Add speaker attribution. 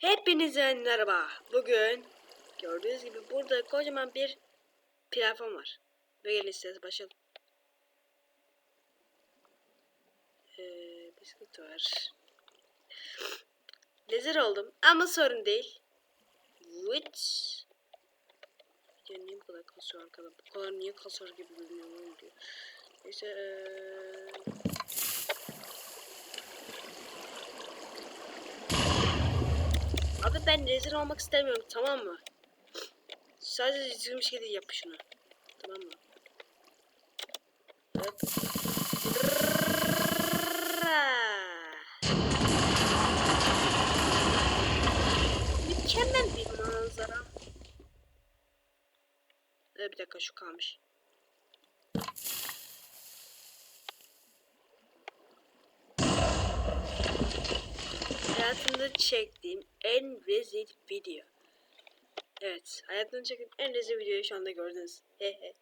Speaker 1: Hepinize merhaba. Bugün gördüğünüz gibi burada kocaman bir platform var. Ve gelin isterseniz başlayalım. Bisiklet var. Lezer oldum ama sorun değil. Ya niye bu kadar kasıyor arkada? Bu kadar niye kasıyor gibi bilmiyorum diyor. Neyse Abi ben rezil olmak istemiyorum, tamam mı? Sadece düzgün bir şey değil, yap şunu. Tamam mı? Evet. Mükemmel bir manzara. Bir dakika, şu kalmış. Hayatımda çektiğim en rezil video. Evet, hayatımda çektiğim en rezil videoyu şu anda gördünüz. Hehe.